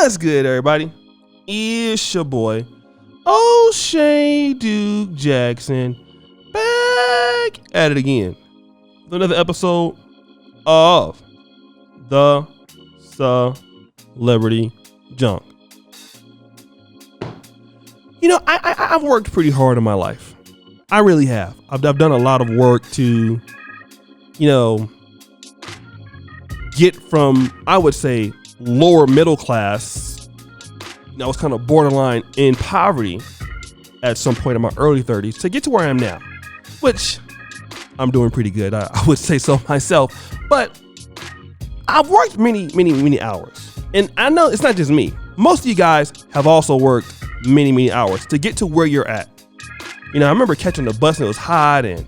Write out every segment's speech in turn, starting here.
What's good, everybody? It's your boy, O'Shea Duke Jackson, back at it again with another episode of the Celebrity Junk. You know, I've worked pretty hard in my life. I really have. I've done a lot of work to, get from, I would say, lower middle class. I was kind of borderline in poverty at some point in my early 30s to get to where I am now, which I'm doing pretty good. I would say so myself, but I've worked many hours. And I know it's not just me. Most of you guys have also worked many hours to get to where you're at. I remember catching the bus and it was hot and,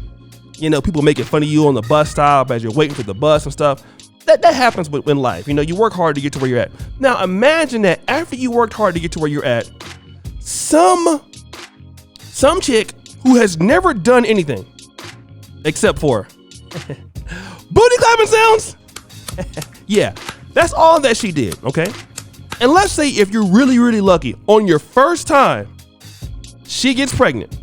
people making fun of you on the bus stop as you're waiting for the bus and stuff. That happens in life. You work hard to get to where you're at. Now imagine that after you worked hard to get to where you're at, some chick who has never done anything except for booty clapping sounds. Yeah, that's all that she did, okay? And let's say if you're really lucky, on your first time, she gets pregnant.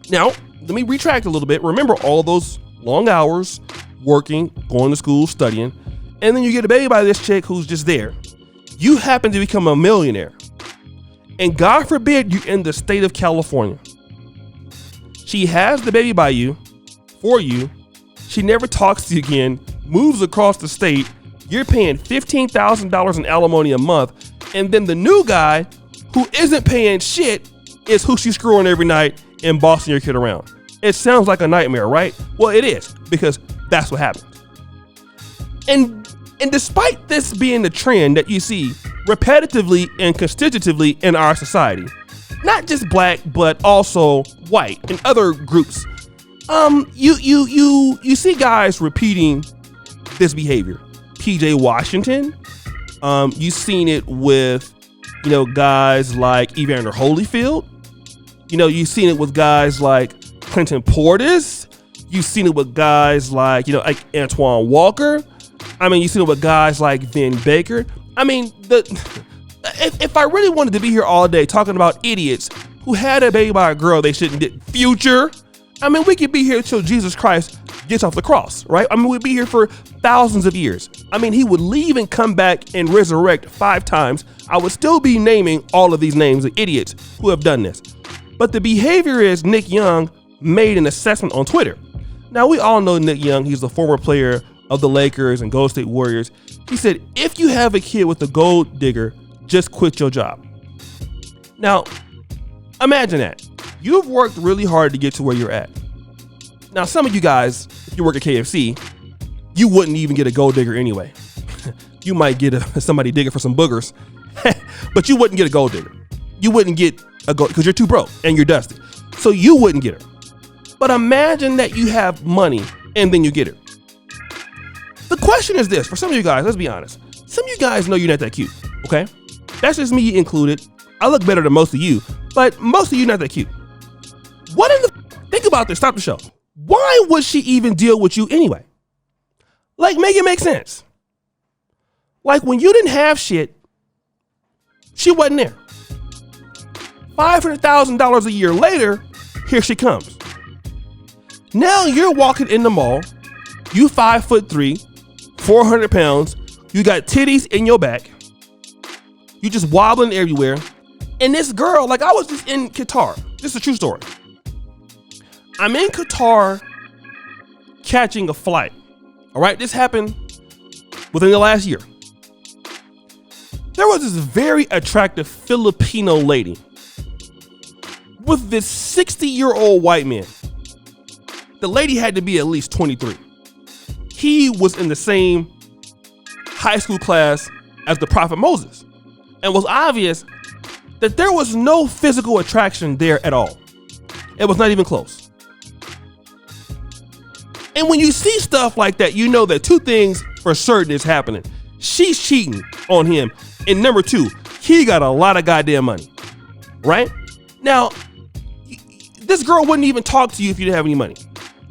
Now, let me retract a little bit. Remember all those long hours, working, going to school, studying, and then you get a baby by this chick who's just there. You happen to become a millionaire. And God forbid you're in the state of California. She has the baby by you, for you. She never talks to you again, moves across the state. You're paying $15,000 in alimony a month. And then the new guy who isn't paying shit is who she's screwing every night and bossing your kid around. It sounds like a nightmare, right? Well, it is, because that's what happens. And despite this being the trend that you see repetitively and constitutively in our society, not just black, but also white and other groups, you see guys repeating this behavior. PJ Washington, you've seen it with, guys like Evander Holyfield. You've seen it with guys like Clinton Portis. You've seen it with guys like, like Antoine Walker. You've seen it with guys like Vin Baker. If I really wanted to be here all day talking about idiots who had a baby by a girl they shouldn't get, Future. We could be here till Jesus Christ gets off the cross, right? We'd be here for thousands of years. He would leave and come back and resurrect 5 times. I would still be naming all of these names of idiots who have done this. But the behavior is Nick Young made an assessment on Twitter. Now, we all know Nick Young. He's the former player of the Lakers and Golden State Warriors. He said, if you have a kid with a gold digger, just quit your job. Now, imagine that. You've worked really hard to get to where you're at. Now, some of you guys, if you work at KFC, you wouldn't even get a gold digger anyway. You might get somebody digging for some boogers, but you wouldn't get a gold digger. You wouldn't get a gold because you're too broke and you're dusty. So you wouldn't get her. But imagine that you have money and then you get her. The question is this, for some of you guys, let's be honest. Some of you guys know you're not that cute, okay? That's just me included. I look better than most of you, but most of you not that cute. Think about this, stop the show. Why would she even deal with you anyway? Make it make sense. When you didn't have shit, she wasn't there. $500,000 a year later, here she comes. Now you're walking in the mall, you 5'3", 400 pounds, you got titties in your back, you just wobbling everywhere. And this girl, I was just in Qatar, this is a true story. I'm in Qatar catching a flight. All right, this happened within the last year. There was this very attractive Filipino lady with this 60-year-old white man. The lady had to be at least 23. He was in the same high school class as the prophet Moses. And it was obvious that there was no physical attraction there at all. It was not even close. And when you see stuff like that, you know that 2 things for certain is happening. She's cheating on him. And number 2, he got a lot of goddamn money, right? Now, this girl wouldn't even talk to you if you didn't have any money.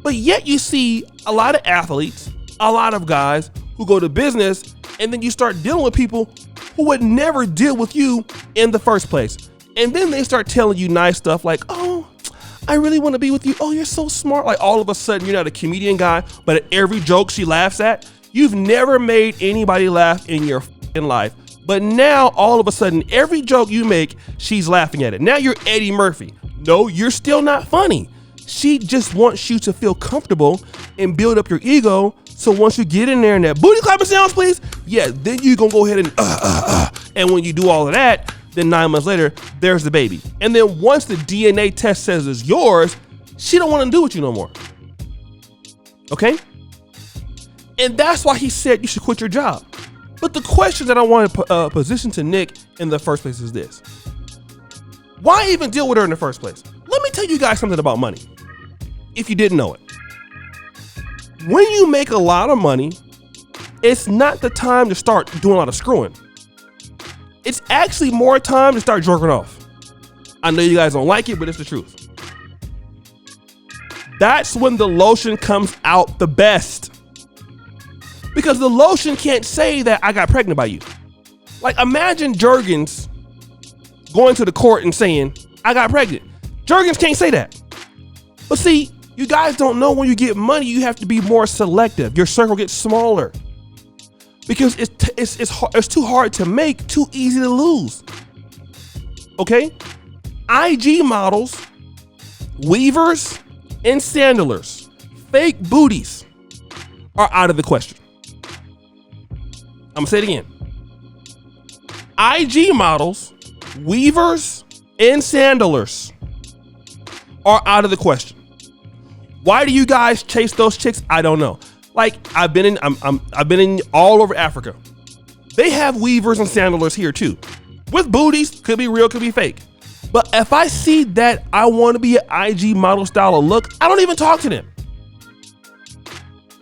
But yet you see a lot of athletes, a lot of guys who go to business, and then you start dealing with people who would never deal with you in the first place. And then they start telling you nice stuff like, oh, I really want to be with you. Oh, you're so smart. Like all of a sudden you're not a comedian guy, but at every joke she laughs at, you've never made anybody laugh in your life. But now all of a sudden, every joke you make, she's laughing at it. Now you're Eddie Murphy. No, you're still not funny. She just wants you to feel comfortable and build up your ego. So once you get in there and that booty clapping sounds, please, yeah, then you gonna go ahead and and when you do all of that, then 9 months later, there's the baby. And then once the DNA test says it's yours, she don't want to do with you no more. Okay? And that's why he said you should quit your job. But the question that I want to position to Nick in the first place is this. Why even deal with her in the first place? Let me tell you guys something about money, if you didn't know it. When you make a lot of money, it's not the time to start doing a lot of screwing. It's actually more time to start jerking off. I know you guys don't like it, but it's the truth. That's when the lotion comes out the best. Because the lotion can't say that I got pregnant by you. Like imagine Jergens going to the court and saying, I got pregnant. Jergens can't say that. But see, you guys don't know when you get money, you have to be more selective. Your circle gets smaller. Because it's too hard to make, too easy to lose. Okay? IG models, weavers, and sandalers, fake booties are out of the question. I'm gonna say it again. IG models, weavers, and sandalers are out of the question. Why do you guys chase those chicks? I don't know. Like I've been in all over Africa. They have weavers and sandalers here too. With booties, could be real, could be fake. But if I see that I want to be an IG model style of look, I don't even talk to them.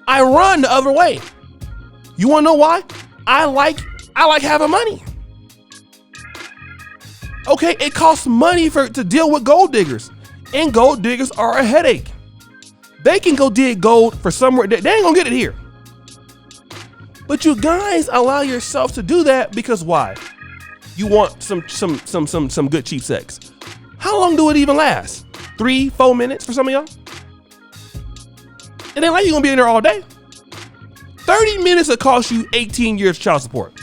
I run the other way. You wanna know why? I like having money. Okay, it costs money to deal with gold diggers. And gold diggers are a headache. They can go dig gold for somewhere. They ain't gonna get it here. But you guys allow yourself to do that because why? You want some good cheap sex. How long do it even last? 3-4 minutes for some of y'all? It ain't like you're gonna be in there all day. 30 minutes will cost you 18 years child support.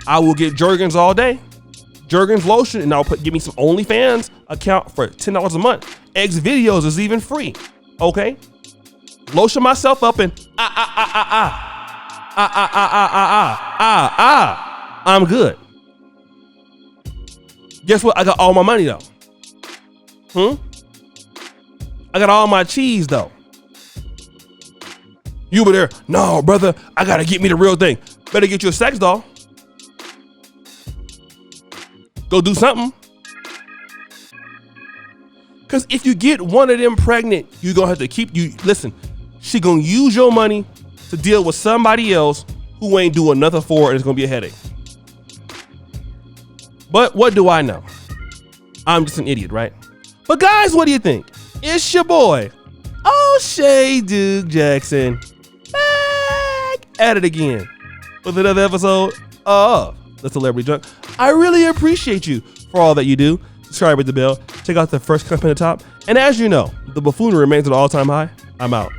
I will get Jergens all day. Jergens lotion, and give me some OnlyFans account for $10 a month. X videos is even free. Okay? Lotion myself up and I'm good. Guess what? I got all my money though. I got all my cheese though. You over there, no, brother, I gotta get me the real thing. Better get you a sex doll. Go do something. Because if you get one of them pregnant, you're gonna have to listen, she gonna use your money to deal with somebody else who ain't doing nothing for her, and it's gonna be a headache. But what do I know? I'm just an idiot, right? But guys, what do you think? It's your boy, O'Shea Duke Jackson, back at it again with another episode of The Celebrity Junk. I really appreciate you for all that you do. Subscribe with the bell. Check out the first comment at the top. And as you know, the buffoonery remains at an all-time high. I'm out.